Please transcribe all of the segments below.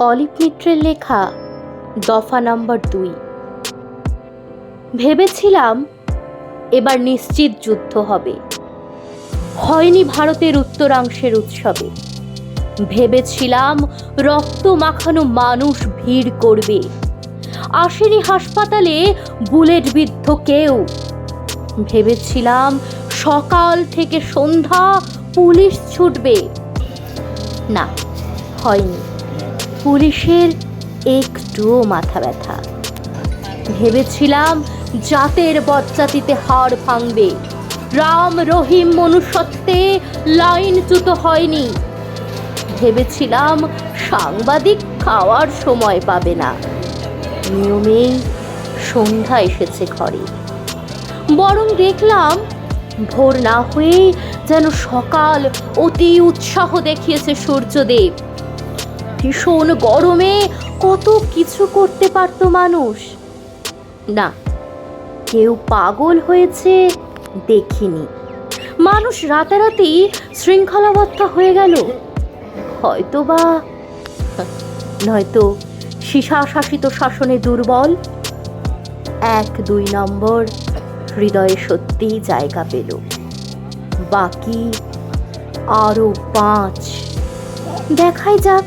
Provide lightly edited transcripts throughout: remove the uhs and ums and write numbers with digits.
Olive মিত্রের লেখা দফা নম্বর 2। ভেবেছিলাম এবার নিশ্চিত যুদ্ধ হবে, হয়নি ভারতের উত্তরাংশের উৎসবে। ভেবেছিলাম রক্ত মাখানো মানুষ ভিড় করবে, আসেনি হাসপাতালে বুলেট বিদ্ধ কেউ। ভেবেছিলাম সকাল থেকে সন্ধ্যা পুলিশ ছুটবে, না হয়নি, পুলিশের একটুও মাথা ব্যথা। ভেবেছিলাম জাতের বজ্জাতিতে হাড় ভাঙবে, রাম রহিম মনুষ্যত্বে লাইনচ্যুত হয়নি। ভেবেছিলাম সাংবাদিক খাওয়ার সময় পাবে না, নিয়মেই সন্ধ্যা এসেছে ঘরে। বরং দেখলাম ভোর না হয়ে যেন সকাল অতি উৎসাহ দেখিয়েছে সূর্যদেব। ভীষণ গরমে কত কিছু করতে পারত মানুষ, না কেউ পাগল হয়েছে দেখিনি। মানুষ রাতারাতি শৃঙ্খলাবদ্ধ হয়ে গেল, হয়তোবা নয়তো সীসা-শাসিত শাসনে দুর্বল। 1-2 নম্বর হৃদয়ে সত্যিই জায়গা পেল, বাকি আরো 5। দেখাই যাক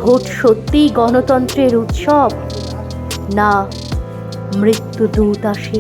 ভোট সত্যিই গণতন্ত্রের উৎসব, না মৃত্যুদূত আসে।